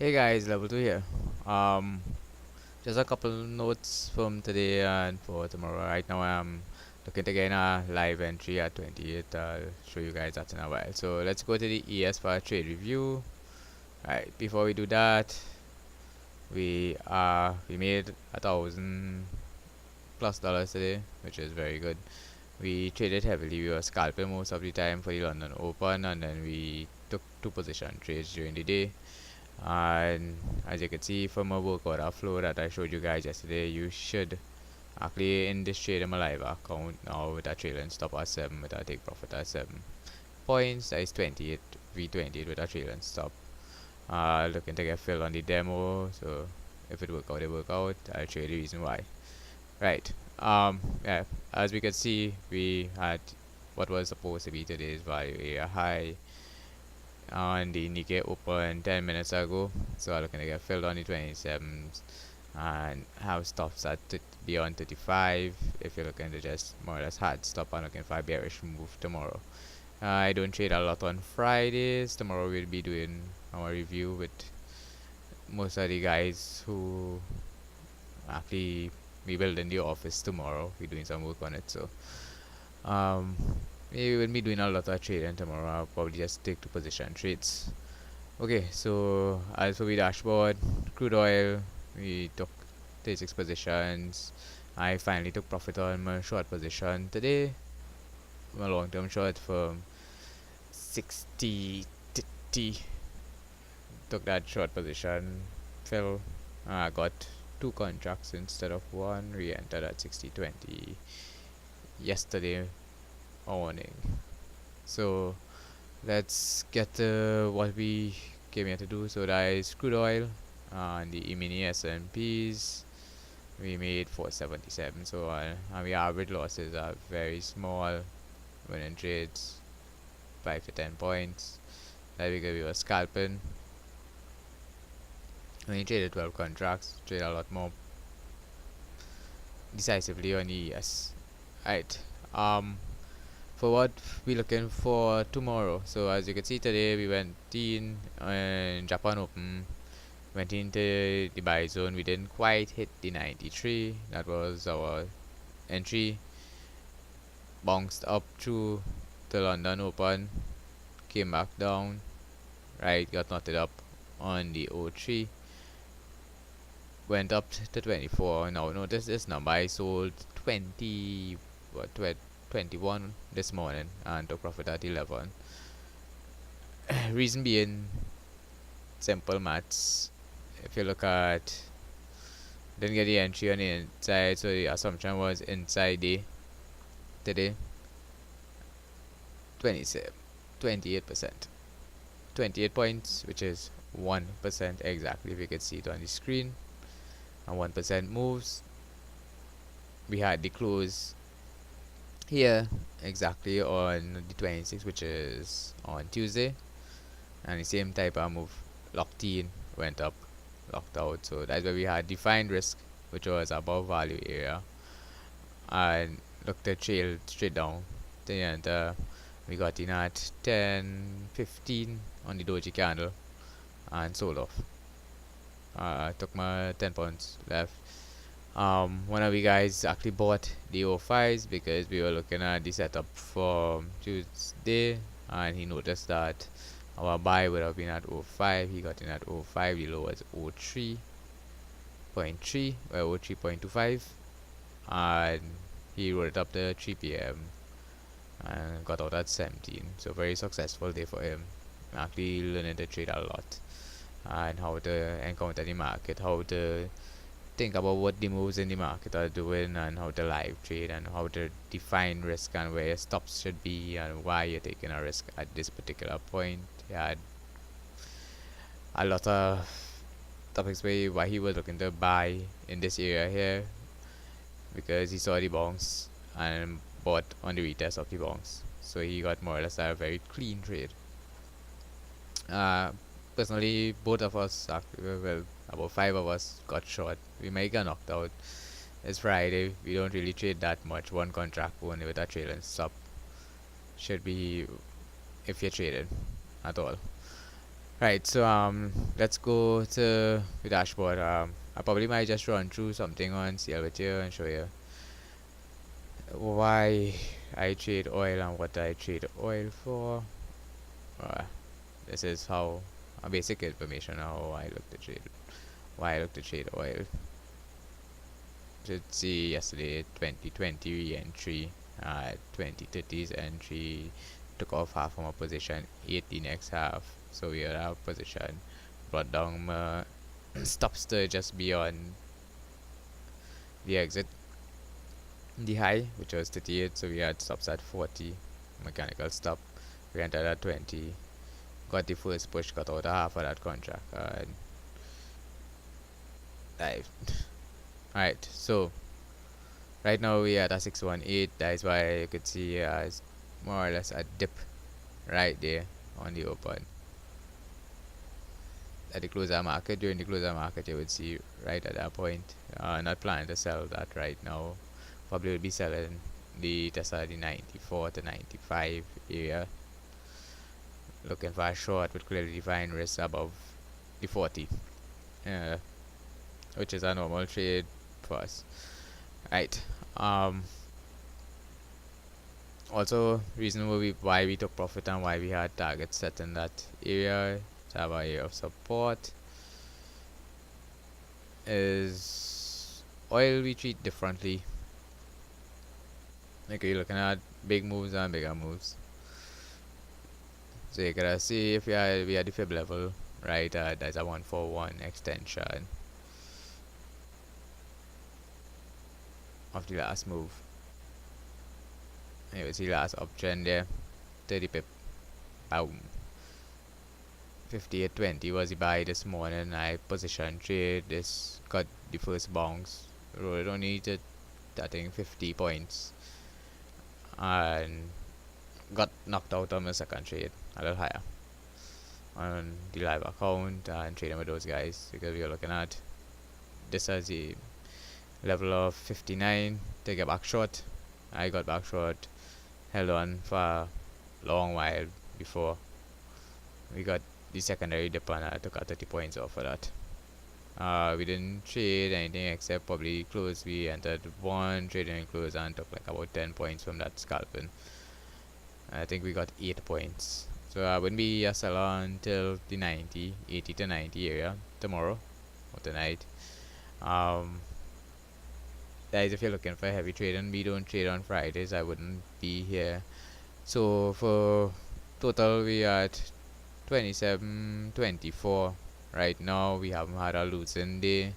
Hey guys, level 2 here. Um, just a couple notes from today and for tomorrow. Right now I'm looking to get a live entry at 28. I'll show you guys that in a while. So let's go to the ES for a trade review. Right, before we do that, we made $1,000+ today, which is very good. We traded heavily. We were scalping most of the time for the London Open, and then we took two position trades during the day. And as you can see from a workout flow that I showed you guys yesterday, you should actually in this trade in my live account now with a trailing stop at 7 with a take profit at 7 points. That is 28 v28 with a trailing stop. Looking to get filled on the demo, so if it work out, it work out. I'll show you the reason why. Right. Yeah, as we can see, we had what was supposed to be today's value area high on the Nikkei Open 10 minutes ago. So I'm looking to get filled on the 27s and have stops at beyond 35 if you're looking to just more or less hard stop and looking for a bearish move tomorrow. I don't trade a lot on Fridays. Tomorrow we'll be doing our review with most of the guys who actually we build in the office tomorrow. We're doing some work on it, so um, maybe we'll be doing a lot of trading tomorrow. I'll probably just stick to position trades. Okay, so as for the dashboard, crude oil, we took 36 positions. I finally took profit on my short position today. My long term short for 60 t. Took that short position, fell. I got two contracts instead of one. Re entered at 60.20 yesterday morning. So let's get what we came here to do. So that is crude oil and the mini S&Ps. We made 477. So and we average losses are very small when in trades, 5 to 10 points. That because we were scalping. When you traded 12 contracts, trade a lot more decisively on the ES. Right. For what we're looking for tomorrow. So as you can see today, we went in Japan Open, went into the buy zone. We didn't quite hit the 93. That was our entry. Bounced up through the London Open, came back down. Right, got knotted up on the 03. Went up to 24. Now notice this number. I sold 20, what, 21 this morning and took profit at 11. Reason being simple maths. If you look at, didn't get the entry on the inside, so the assumption was inside the today 27, 28%, 28 points, which is 1% exactly. If you can see it on the screen, and 1% moves. We had the close here exactly on the 26th, which is on Tuesday, and the same type of move, locked in, went up, locked out. So that's where we had defined risk, which was above value area, and looked at trail straight down. And we got in at 10.15 on the doji candle and sold off. Took my 10 pounds left. One of you guys actually bought the O5s because we were looking at the setup for Tuesday, and he noticed that our buy would have been at O5. He got in at O5. The low was O3.3 or O3.25, and he wrote it up to 3 p.m. and got out at 17. So very successful day for him. Actually learning to trade a lot and how to encounter the market, how to think about what the moves in the market are doing, and how to live trade, and how to define risk and where your stops should be, and why you're taking a risk at this particular point. He had a lot of topics why he was looking to buy in this area here, because he saw the bounce and bought on the retest of the bounce. So he got more or less a very clean trade. Uh, Personally, both of us, well, about 5 of us got short. We might get knocked out. It's Friday. We don't really trade that much. One contract only with a trailing stop should be if you're traded at all. Right, so let's go to the dashboard. I probably might just run through something on CL with you and show you why I trade oil and what I trade oil for. Uh, this is how basic information how I look to trade, why I look to trade oil. Should see yesterday 2020 re-entry, 2030's entry, took off half of my position, 18x half, so we are out position, brought down my stops to just beyond the exit, the high, which was 38, so we had stops at 40, mechanical stop, we entered at 20, got the first push, got out half of that contract, and dive. Alright, so right now we are at a 618, that is why you could see as more or less a dip right there on the open. At the closer market, during the closer market, you would see right at that point. Not planning to sell that right now. Probably would be selling the Tesla the 94 to 95 area. Looking for a short with clearly defined risk above the 40, uh, which is a normal trade for us. Right. Also, reason why we took profit and why we had targets set in that area to have a area of support is oil we treat differently. Like you're looking at big moves and bigger moves. So you gotta see if we are the fib level, right? There's a 141 extension of the last move. And you will see last uptrend there, 30 pip, boom. 58.20 was the buy this morning. I position trade this, got the first bounce, rolled only to I think 50 points, and got knocked out on my second trade a little higher on the live account and trading with those guys because we are looking at this as the level of 59 to get back short. I got back short, held on for a long while before we got the secondary dip and I took out 30 points off of that. We didn't trade anything except probably close. We entered one trading and close and took like about 10 points from that scalping. I think we got 8 points. So I wouldn't be a seller until the 90, 80 to 90 area tomorrow or tonight. Guys, if you're looking for heavy trading, we don't trade on Fridays. I wouldn't be here. So for total, we are at 27.24 right now. We haven't had a losing day.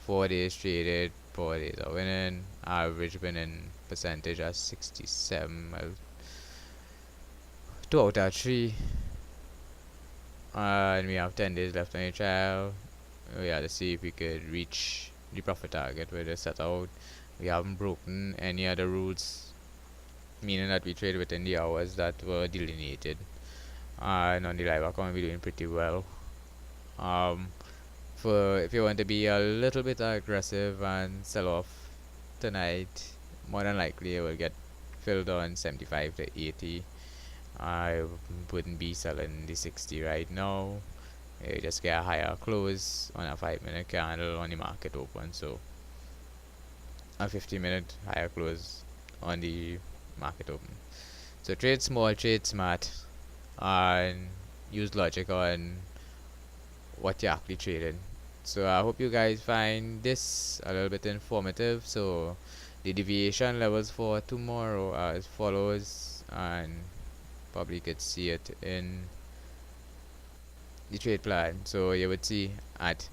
4 days traded, 4 days are winning. Average winning percentage at 67. Well, 2 out of 3. And we have 10 days left on the trial. We had to see if we could reach the profit target where they set out. We haven't broken any other rules, meaning that we trade within the hours that were delineated. And on the live account, we're doing pretty well. For if you want to be a little bit aggressive and sell off tonight, more than likely it will get filled on 75 to 80. I wouldn't be selling the 60 right now. You just get a higher close on a 5-minute candle on the market open, so a 50-minute higher close on the market open. So trade small, trade smart, and use logic on what you're actually trading. So I hope you guys find this a little bit informative. So the deviation levels for tomorrow are as follows, and probably could see it in the trade plan. So you would see at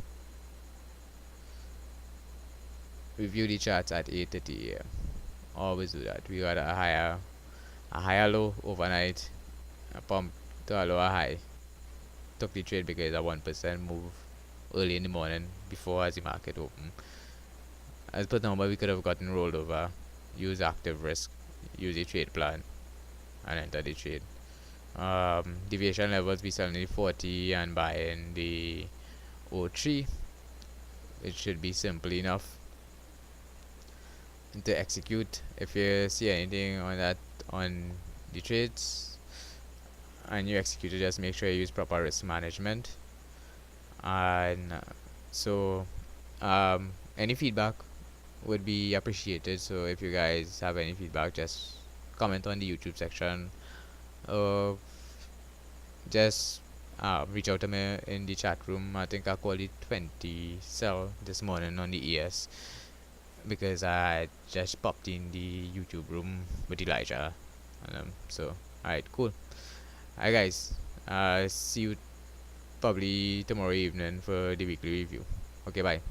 review the charts at 8:30 a.m. Always do that. We got a higher low overnight, a pump to a lower high. Took the trade because a 1% move early in the morning before as the market opened. As per normal, we could have gotten rolled over, use active risk, use a trade plan, and enter the trade. Deviation levels, we selling the 40 and buying the 03. It should be simple enough to execute. If you see anything on that on the trades, and you execute it, just make sure you use proper risk management. And so any feedback would be appreciated. So if you guys have any feedback, just comment on the YouTube section, or just reach out to me in the chat room. I think I called it 20 cell this morning on the ES because I just popped in the YouTube room with Elijah. So, alright, cool. Alright, guys. See you probably tomorrow evening for the weekly review. Okay, bye.